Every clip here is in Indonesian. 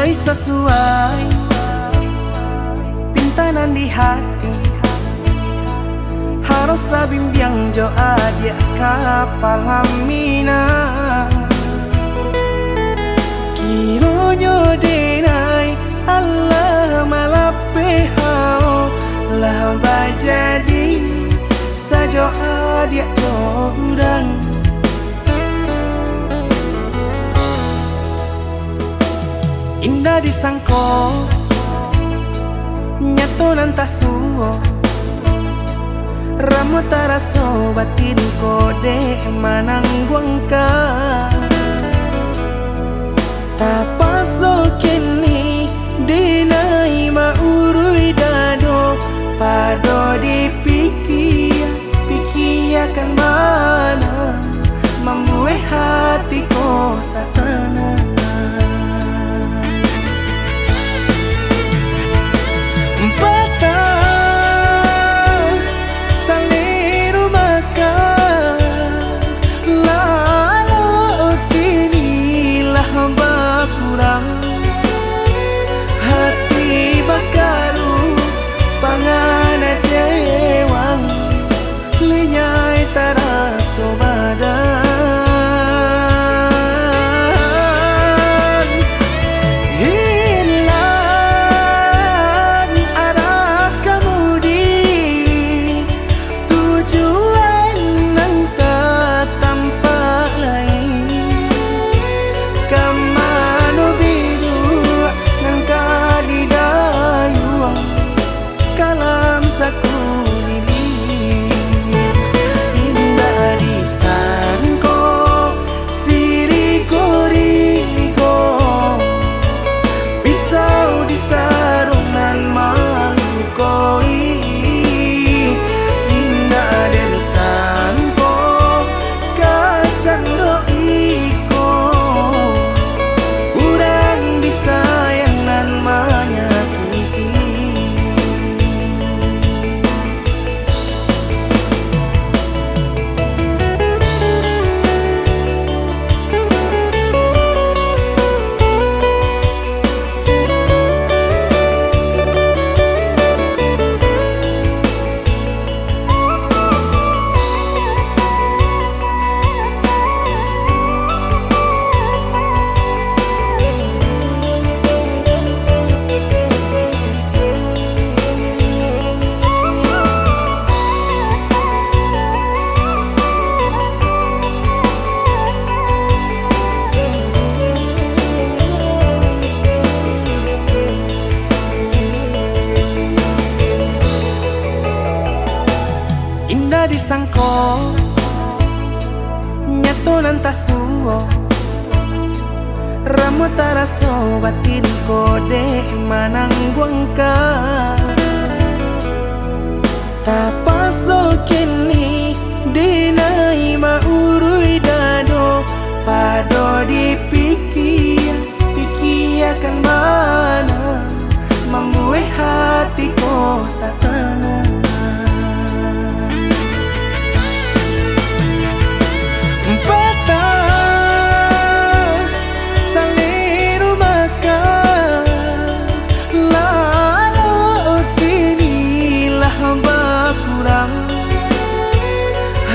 mulai sesuai pintanan di hati. Harus sabimbiang jo adia kapal hamina. Kiro jo denai Allah malape hao lah bajadi sajo adia jo urang. Indah disangko nyato nantasuo ramu taraso batin kode manangguangka. Tapaso kini dinai maurui dado pado pikiakan mana membuat hatiku tak tenang. Hati bakaru pangana dewang linyai taraso badan. Hilang arah kemudi tujuan nangka tampak lain. Kamano biru nangka di dayuang kalam sakulili. Indah disangko siriko pisau di sarungan malukoi. Indah disangko kacang doiko urang disayangan menyakiti. Indah disangko nyato nantasuo ramu taraso batin kode manangguangka. Tapaso kini dinai maurui dado pado pikiakan mana membuat hatiku tak tenang.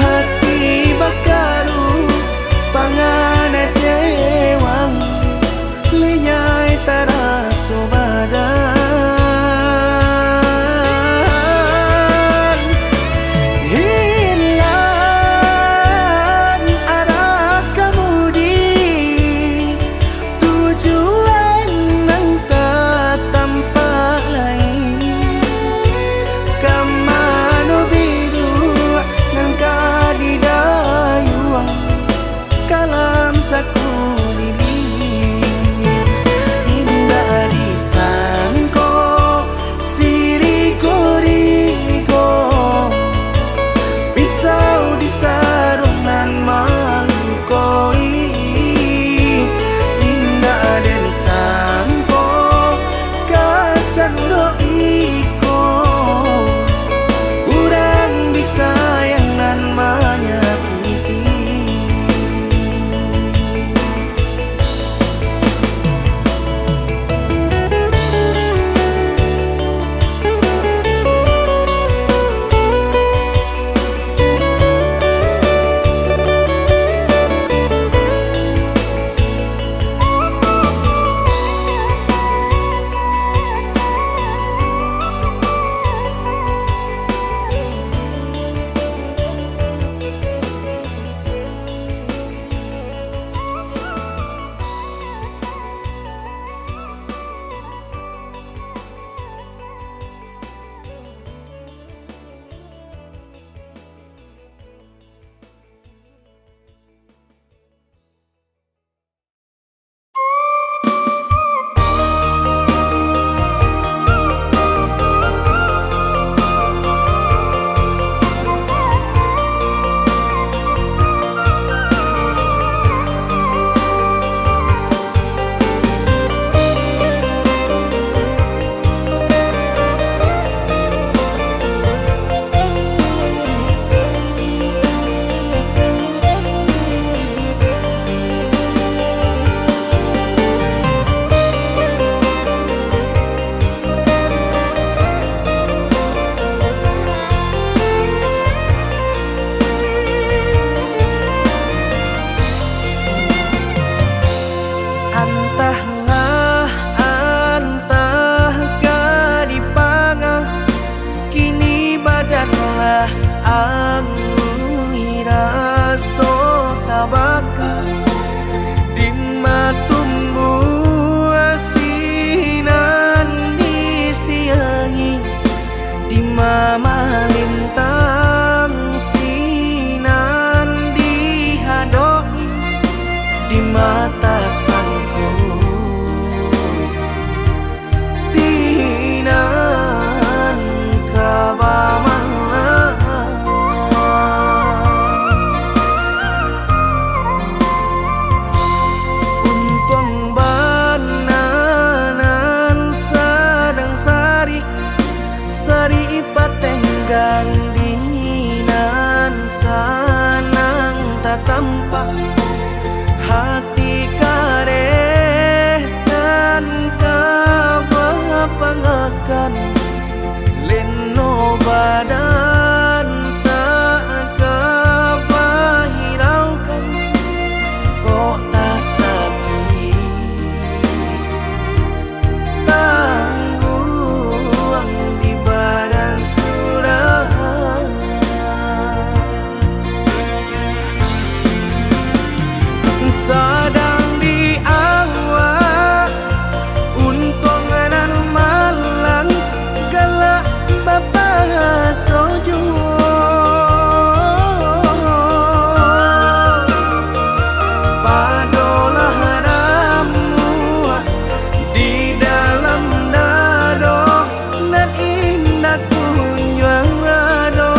Hati bakaru pangana dewang linyai taraso badan. Hilang arah kemudi tujuan nangka tampak lain. Kamano biru nangka di dayuang kalam sakulili. Indah Entahlah antah kadipanga kini badanlah angui raso tabaka tumbuh asinan disiangi di mama lintang sinan dihadoi di mata sangku sinan kabamala sari patenggang dinan sanang tatampak hati kareh dan kabapangakan leno badan tak kabahiraukan kok tak sakit sadang di awak untongan malang galak bapak sojo padolah ramu di dalam dado nan indah kunjung ado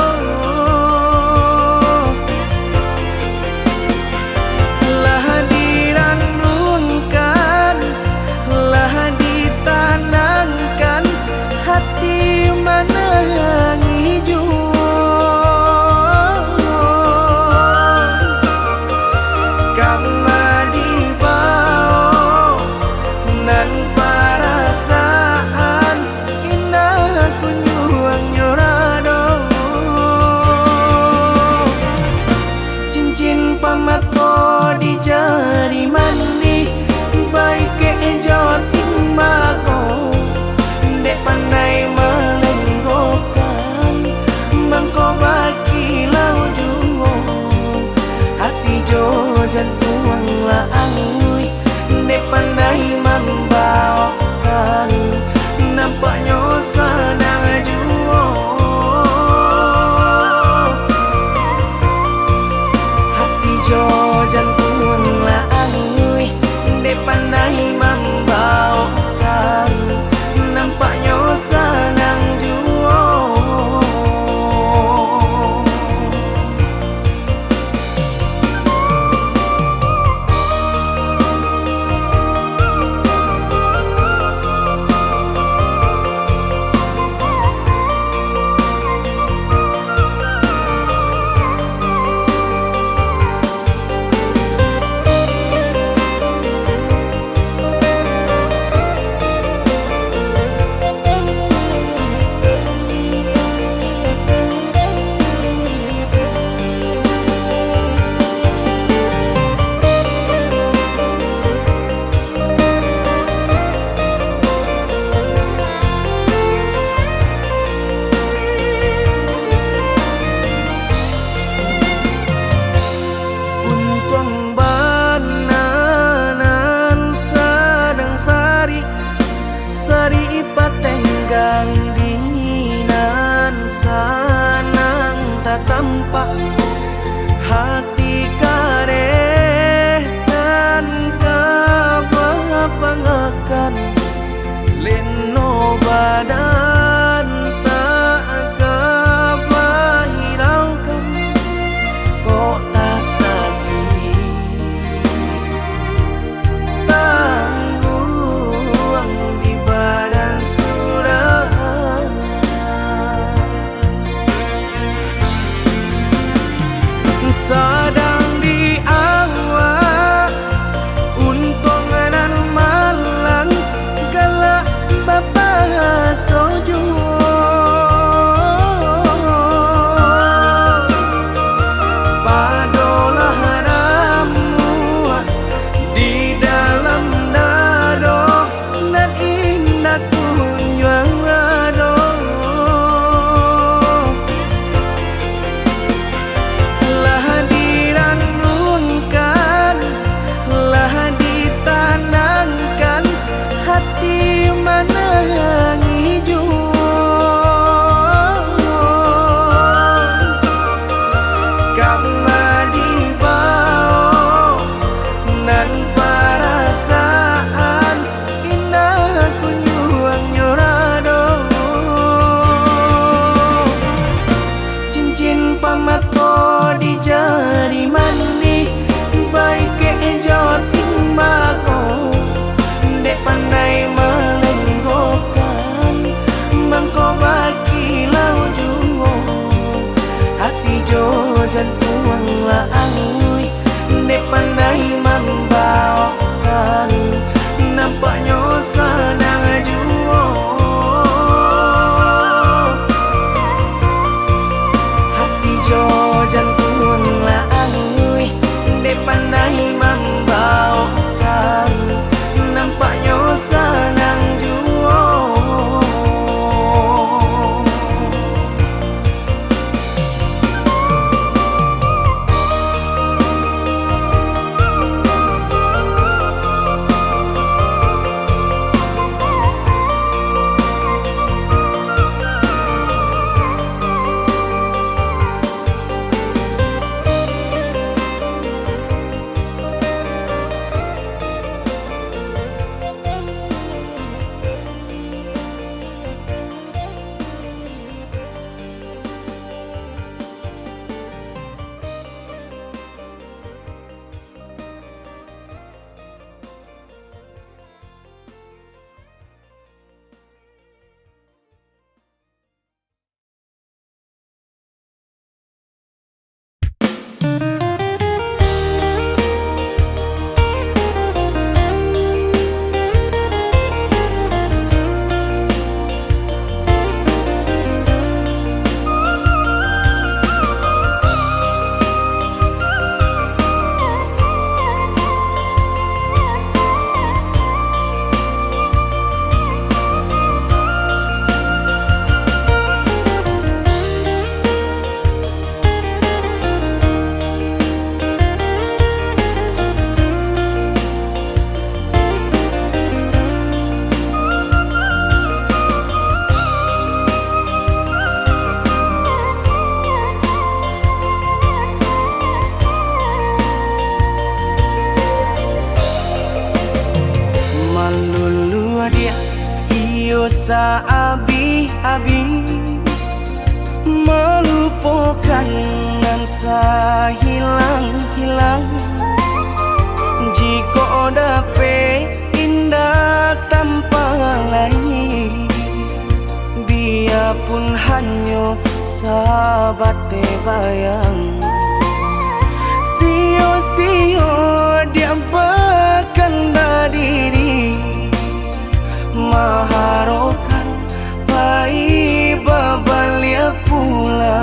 hati menangi kama dibao nan perasaan indah kunjung nyorado cincin pamato di jari mandi baik kejo timbao dek pandai melenggokan mangko bakilau juo hati jo jantung la angui dek pandai membawakan nampaknya sadang juo hati jo jantung la angui dek pandai membawakan nampaknya sanang juo sari patenggang dinan sanang tatampak hati kareh dan kabapangakan leno badan tak kabahiraukan kok tak sakit sad Malulu dia iyo sa abi-abi melupakan nan sa hilang-hilang. Jika dapat indah tanpa lain, biarpun hanya sahabat bayang. Sio-sio dia berkanda diri, maharokan baik babalia pula.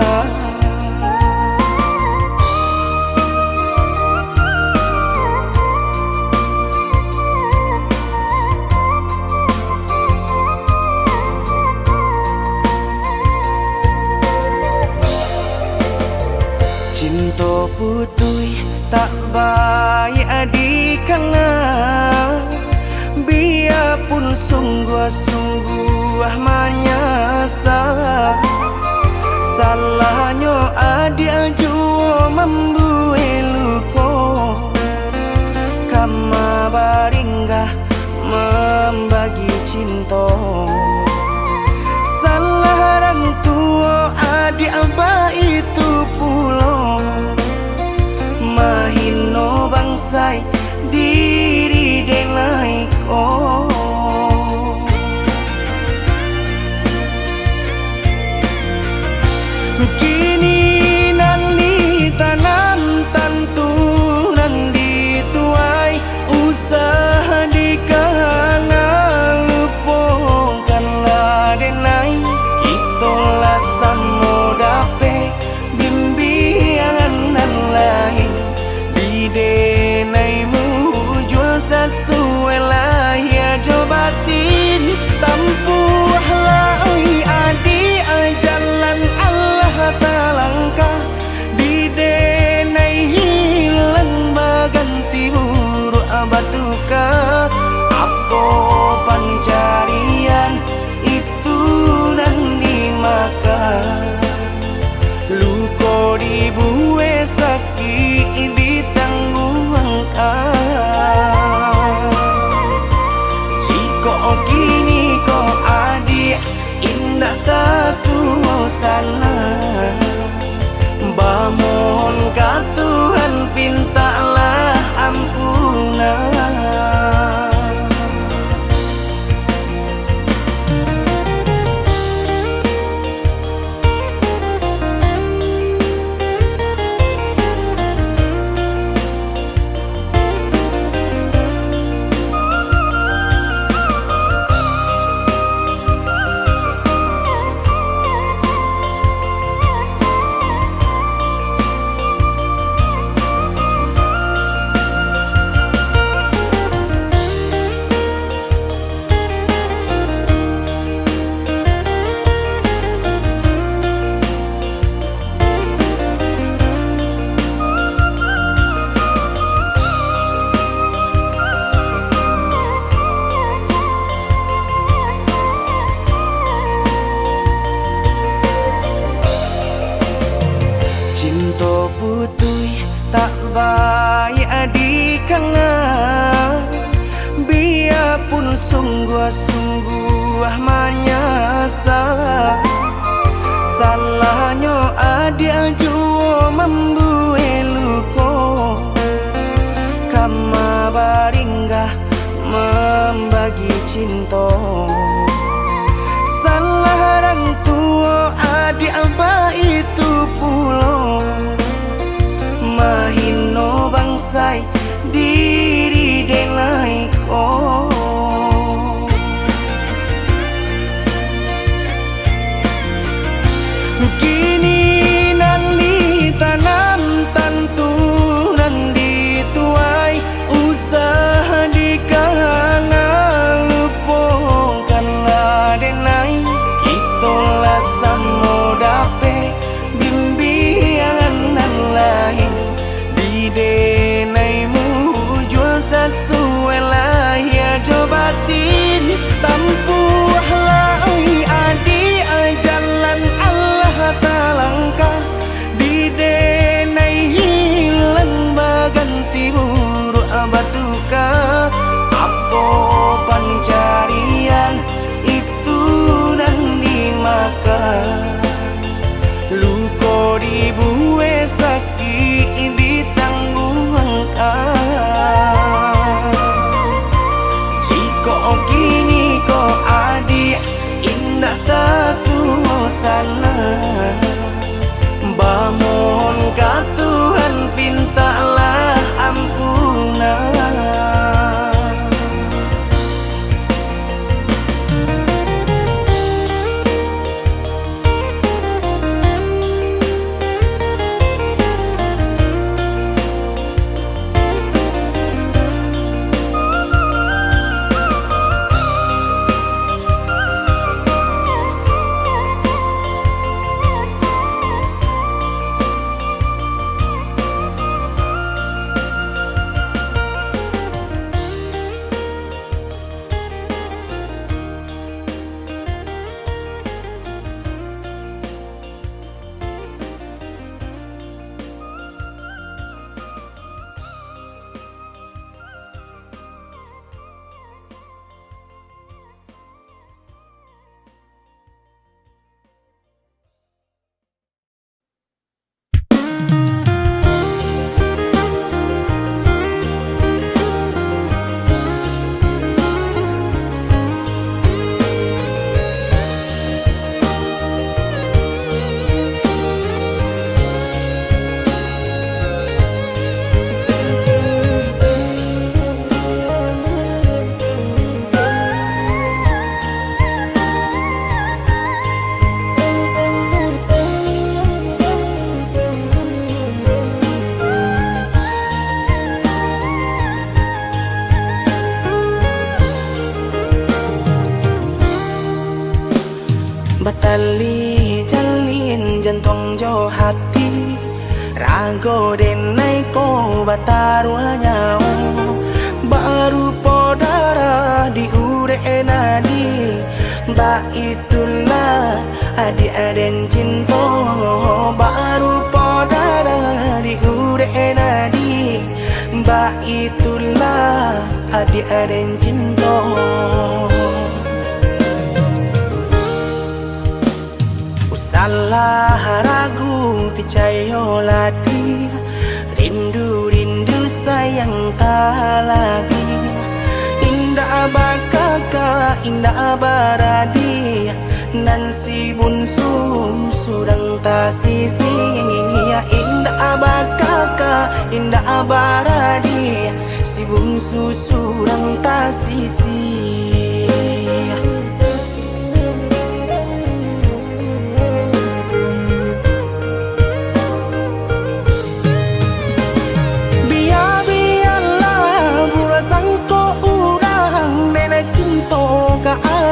Cinta putui tak baik adikana, biarpun sungguh-sungguh menyasa. Salahnya adik jua membuat luka, kama baringgah membagi cinta. Salah orang tua adik abah itu pulau, mahino bangsai diri denai ko. Kini nali tanam tantu nan dituai, usaha dikana lupakanlah denai. Itolah samo dape bimbingan nan lain, di denaimu jual sesuai lah ya jobatin. Tampuhlah oi adi jalan Allah talangkah, di denai hilang baganti buruk abatuka. Apa pencarian itu dan dimakan, luka dibuat sakit ditangguhkan. Jika kini kau adik indah tak suasana, bamohon ka Tuhan pintalah ampunan. Cinta putui tak baik adikana, biarpun sungguh-sungguh menyasa. Salahnya adik jua membuat luka, kama baringgah membagi cinta. Salah orang tua adik abah itu pulau, mahino bangsai diri denai ko. Kini nali tanam tantu nan dituai, usaha dikana lupakanlah denai. Itolah samo dape bimbingan nan lain, di denaimu jual sesuai lah ya oh kini ko adik indah tersuasana. Bamohon ka Tuhan pintalah ampunan. Batali jalin jantung jo hati rago denai ko batarua nyau baru podara di ure nadi ba itulah adi aden cinta baru podara di ure nadi ba itulah adi aden cinta. Salah ragu picayo lati rindu sayang tak lagi indah bakaka indah baradi nan si bunsu surang tak sisi ya indah bakaka indah baradi si bunsu surang tak sisi.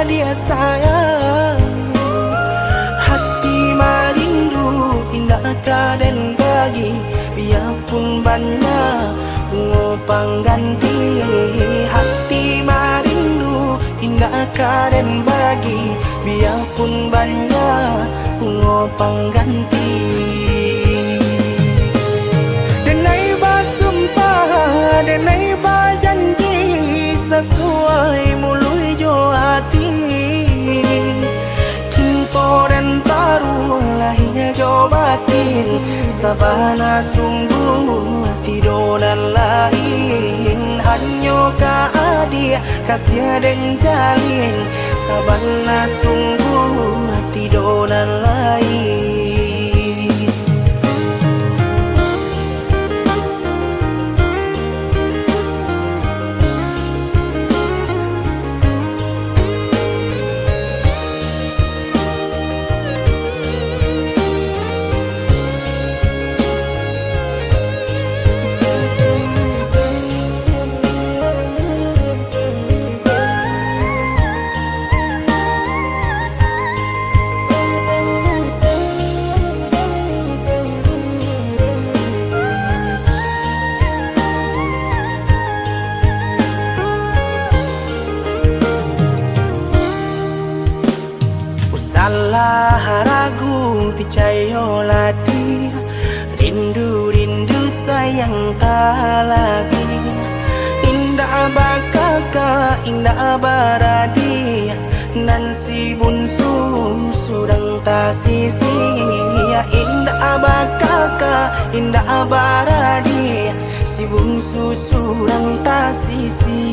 Dia sayang hati marindu indah kaden bagi biarpun banyak bunga pengganti hati marindu indah kaden bagi biarpun banyak bunga pengganti. Denai basumpah denai bajanji sesuai mului jo hati cinta dan taruh lahirnya jo batin sabana sungguh tidur dan lain hanya ka adia kasih dan jalin sabana sungguh tidur dan lain. Salah ragu picayo lati rindu sayang tak lagi indah bakaka indah baradi nan si bunsu surang tak sisi ya indah bakaka indah baradi si bungsu surang tak sisi.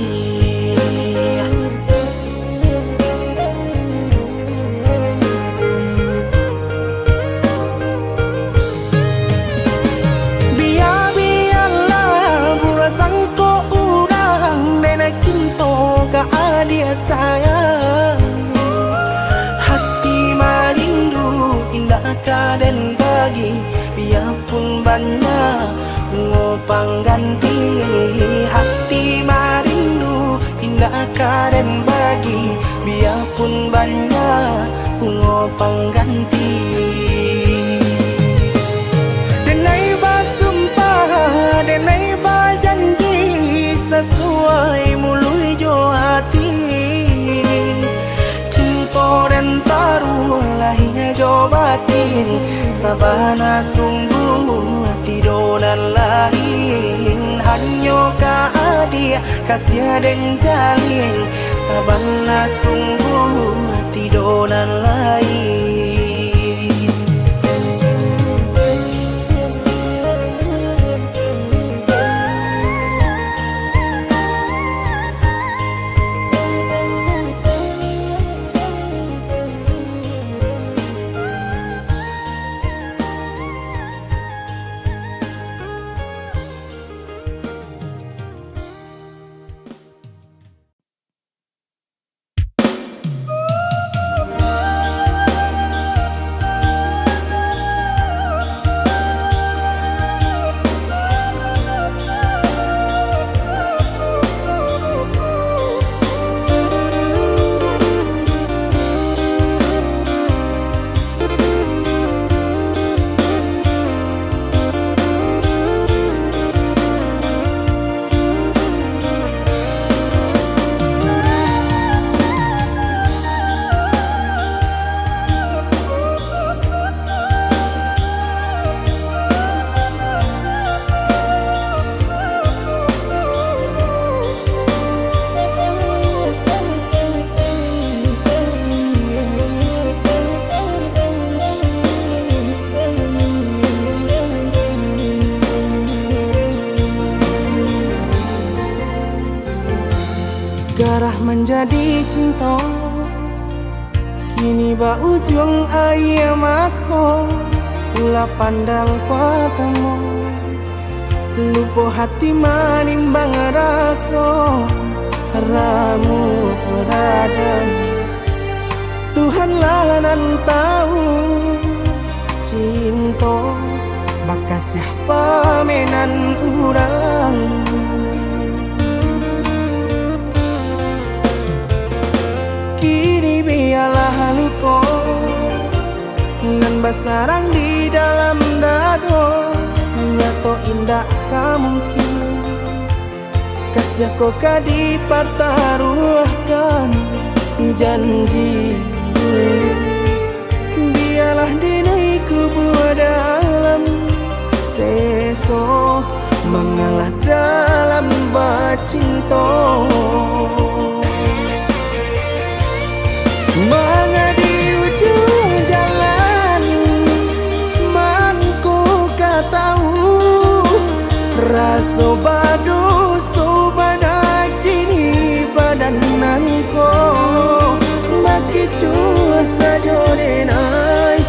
pangganti. Hati marindu tindak karen bagi, biarpun banyak bunga pangganti. Denai basumpah, denai bajanji, sesuai mului jo hati. Cinta dan taruh lahirnya jo batin, sabana sungguh tidur dan lain. Hanya dia kasih dan jalin, sabana sungguh tidur dan lain. Garah menjadi cinta, kini ba ujung ayam aku. Ulah pandang patamu, lupa hati manimbang rasa. Ramu beradam, Tuhanlah nan tahu. Cinta bakas siapa menan urang. Kini biarlah luka nan basarang di dalam dado. Nyato indah kamungkin kasih kau kadi pertaruhkan janji. Biarlah dinai kubur dalam seso mengalah dalam bacinta. Mengadi ujung jalan manku katahu, rasa badu sobana kini badananku. Maki cua saja denai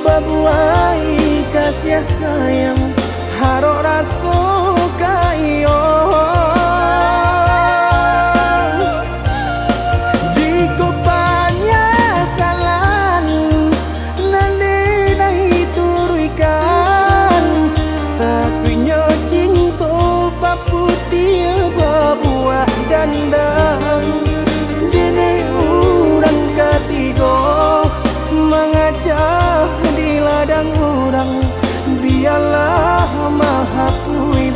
babuai kasih sayang harok rasa kayo. Dene urang ketiga mengajak di ladang urang. Biarlah maha pui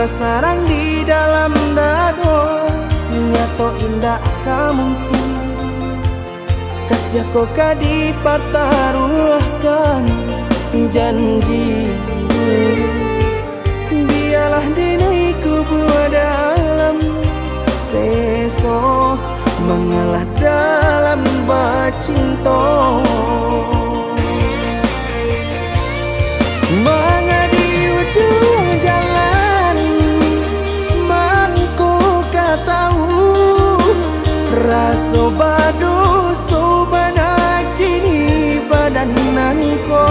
bersarang di dalam dado, nyato indah kamungkin kasih kau kadi pertaruhkan janji. Biarlah dini kubur dalam seso mengalah dalam bacinto. Mengadi ujung jalan mangku tahu rasa badu sobanak kini badananku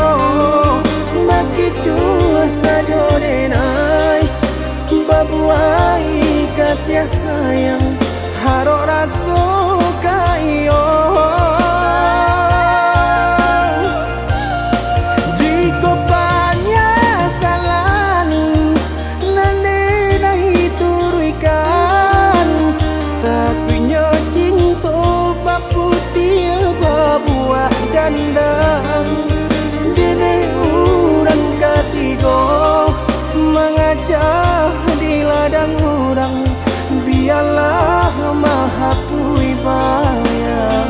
maki cua saja denai babuai kasih sayang harok rasa kayo. Jika banyak salah nalena turunkan takunya cinta baku tiba buah dandang dene urang ketiga mengajak di ladang urang biarlah maha pui bayang.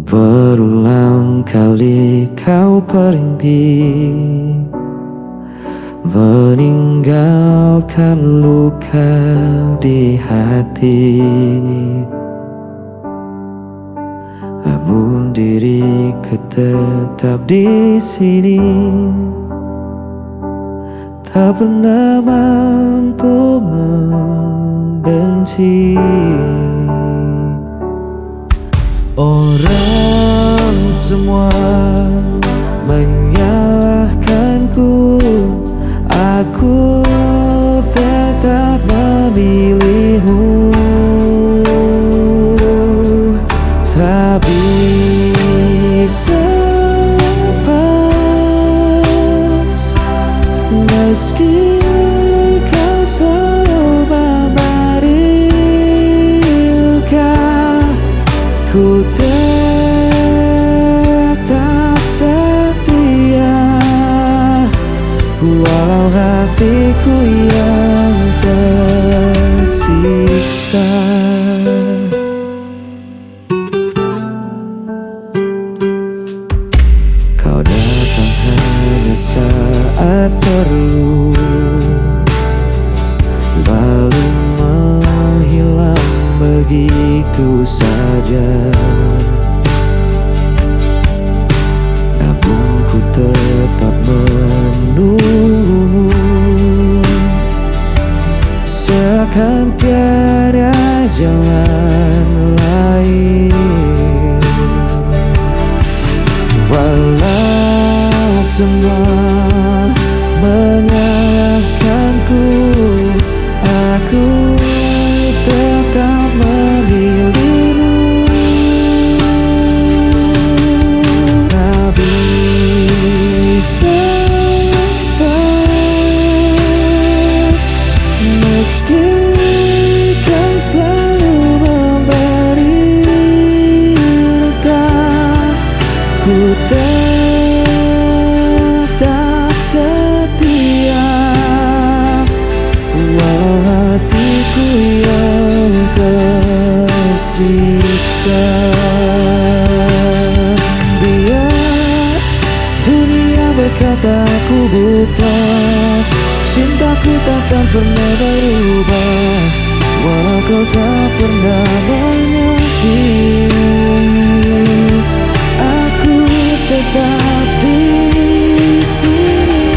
Berulang kali kau pergi meninggalkan luka di hati. Namun diriku tetap di sini, tak pernah mampu membenci. Orang semua menyalahkanku, aku tetap memilihmu. Tak bisa lepas meski kau selalu memberi luka. Ku tetap setia walau hatiku yang tersiksa. Kau datang hanya saat perlu, lalu menghilang begitu saja. Namun ku tetap menunggumu, seakan tiada jalan lain. Walau semua menyalahkanku, aku tetap memilihmu. Tak bisa lepas meski kau selalu memberi luka. Ku tetap setia walau hatiku yang tersiksa. Biar dunia berkata aku buta, cintaku takkan pernah berubah. Walau kau tak pernah mengerti, aku tetap di sini.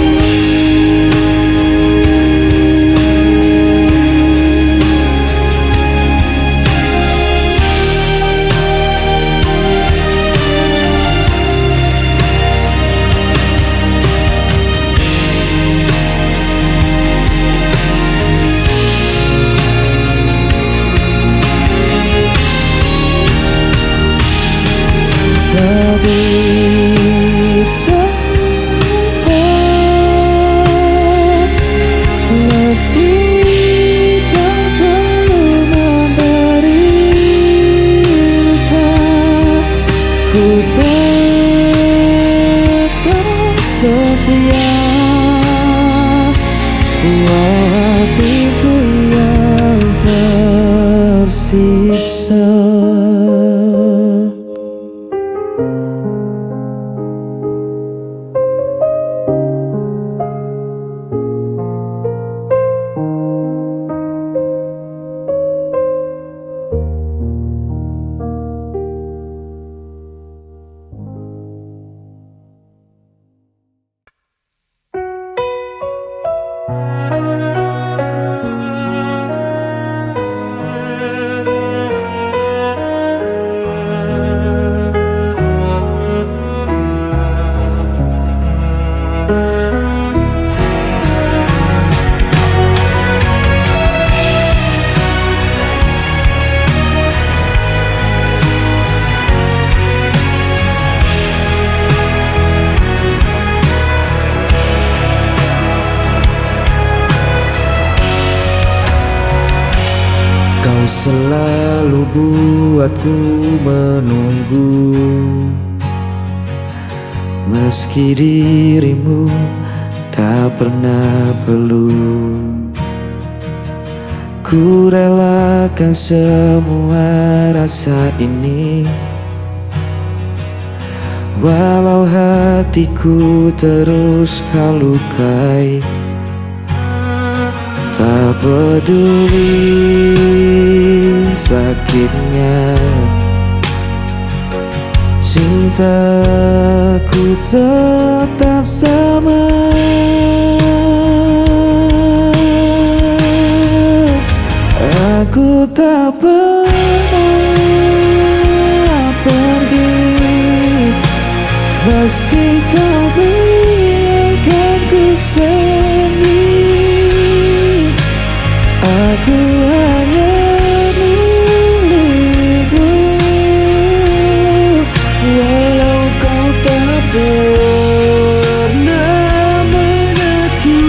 Kau selalu buatku menunggu, meski dirimu tak pernah perlu. Ku relakan semua rasa ini, walau hatiku terus kau lukai. Tak peduli sakitnya, cintaku tetap sama. Aku tak pernah pergi, meski kau biarkan ku sendiri. Aku hanya milikmu, walau kau tak pernah menentu.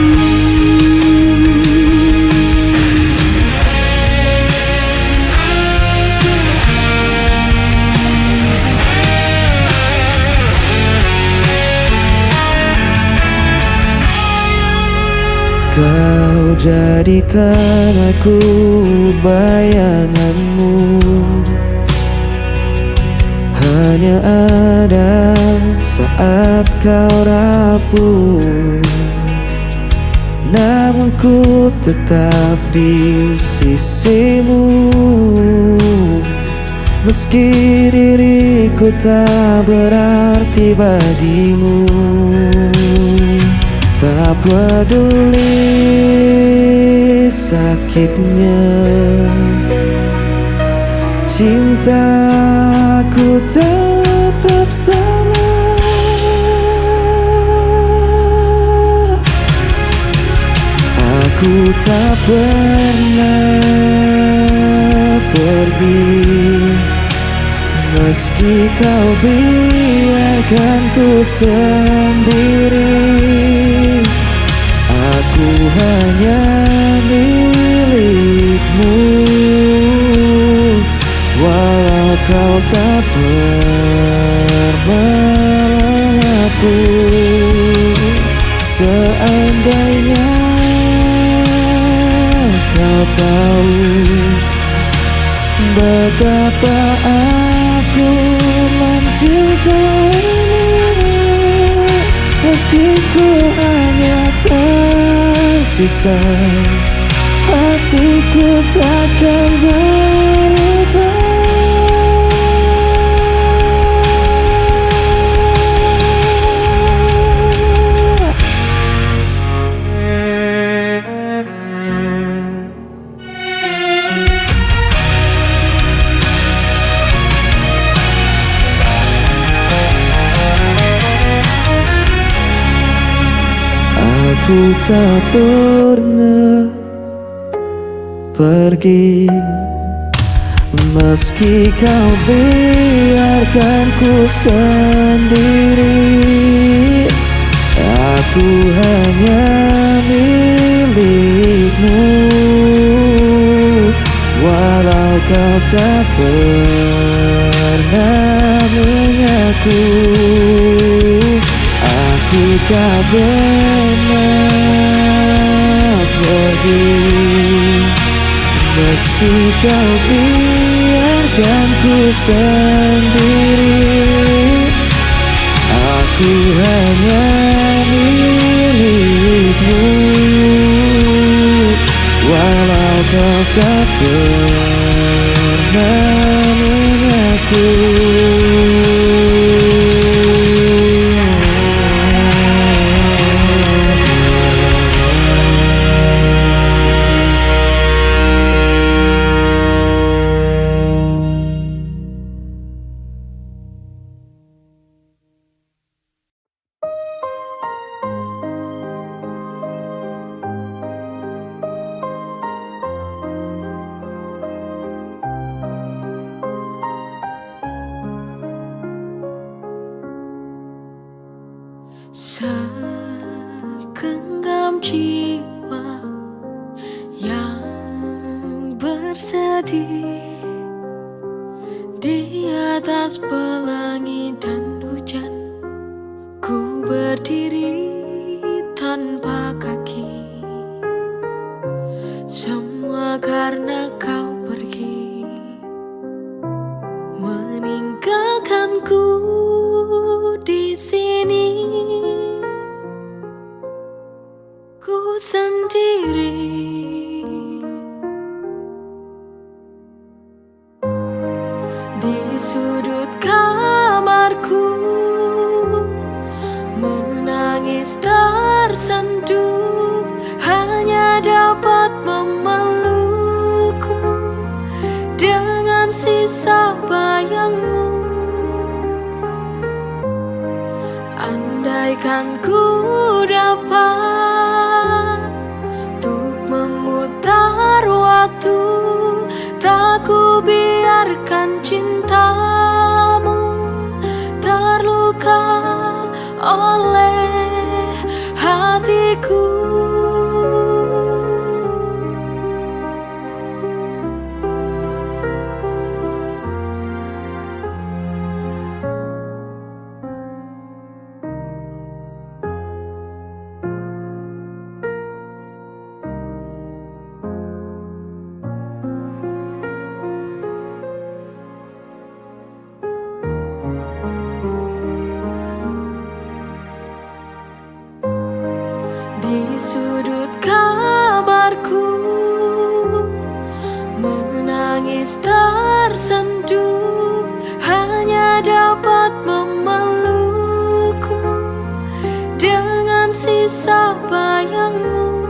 Kau jadikan aku bayanganmu, hanya ada saat kau rapuh. Namun ku tetap di sisimu, meski diriku tak berarti bagimu. Tak peduli sakitnya, cintaku tetap sama. Aku tak pernah pergi, meski kau biarkan ku sendiri. Aku hanya milikmu, walau kau tak pernah lapuk. Seandainya kau tahu betapa aku mencintaimu, meski ku hanya tersisa, hatiku takkan berubah. Aku tak pernah pergi, meski kau biarkan ku sendiri. Aku hanya milikmu, walau kau tak pernah mengaku. Aku tak pernah pergi, Meski kau biarkan ku sendiri, aku hanya milikmu. Walau kau tak pernah mengaku. Segenggam jiwa yang bersedih di atas pelangi dan hujan, ku berdiri tanpa kaki. Semua karena kau pergi, meninggalkanku di sini. Ku sendiri di sudut kamarku, menangis tersenduh, hanya dapat memelukmu dengan sisa bayangmu. Andaikan ku dapat untuk memutar waktu, tak ku biarkan cintamu terluka oleh hatiku. Di sudut kamarku, menangis tersenduh, hanya dapat memelukmu dengan sisa bayangmu.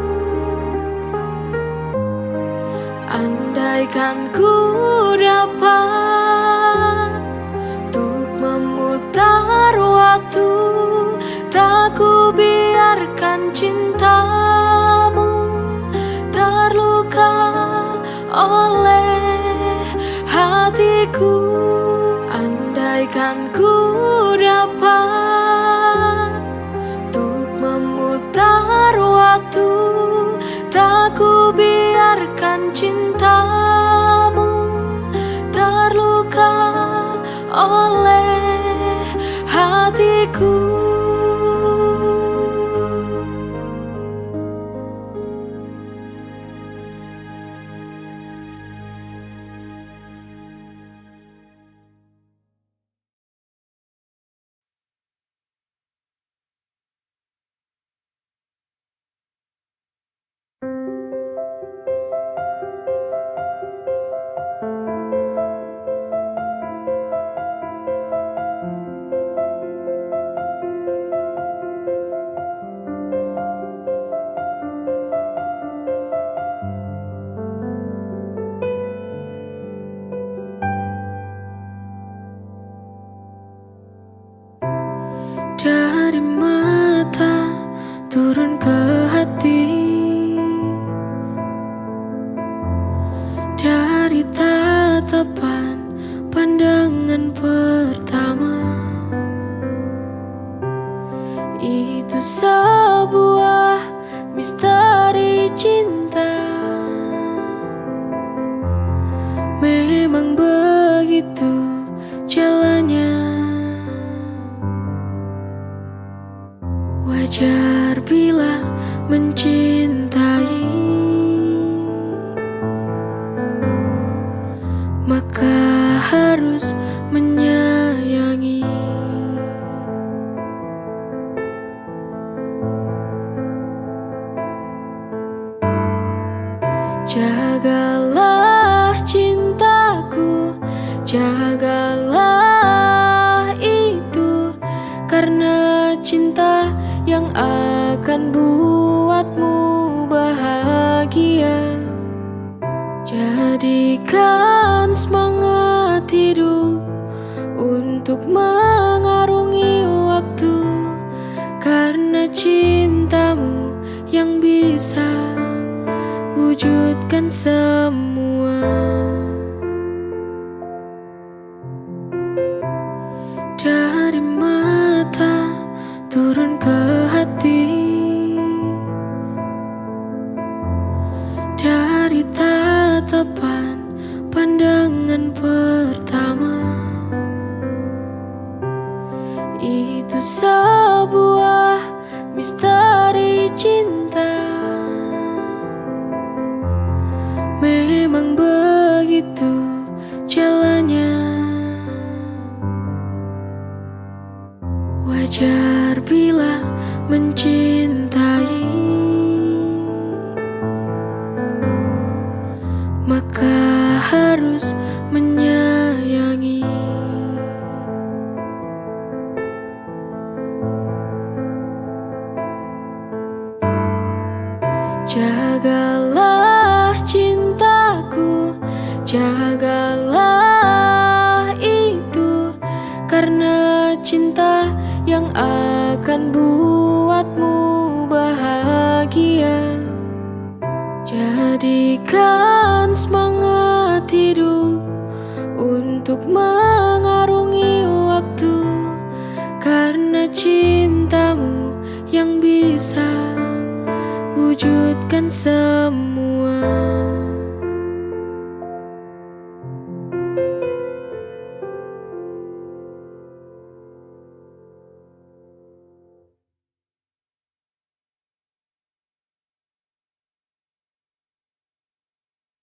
Andaikan ku dapat untuk memutar waktu, tak ku biarkan cintamu terluka oleh hatiku. Andaikan ku dapat untuk memutar waktu, tak ku biarkan cintamu terluka oleh hatiku. Dari mata turun ke hati, dari tatapan pandangan pertama. Itu sebuah misteri cinta, memang begitu jalannya. Wajar bila mencintai, harus menyayangi. Jagalah cintaku, jagalah itu, karena cinta yang akan buatmu bahagia. Jadikan semangat hidup untuk mengarungi waktu, karena cintamu yang bisa wujudkan semua. Dari mata turun ke hati, dari tatapan pandangan pertama. Itu sebuah misteri cinta. Memang begitu jalannya. Wajar bila mencintai, maka harus menyayangi. Jagalah cintaku, jagalah itu, karena cinta yang akan buatmu bahagia. Jadikan semangat hidup untuk mengarungi waktu, karena cintamu yang bisa wujudkan semua.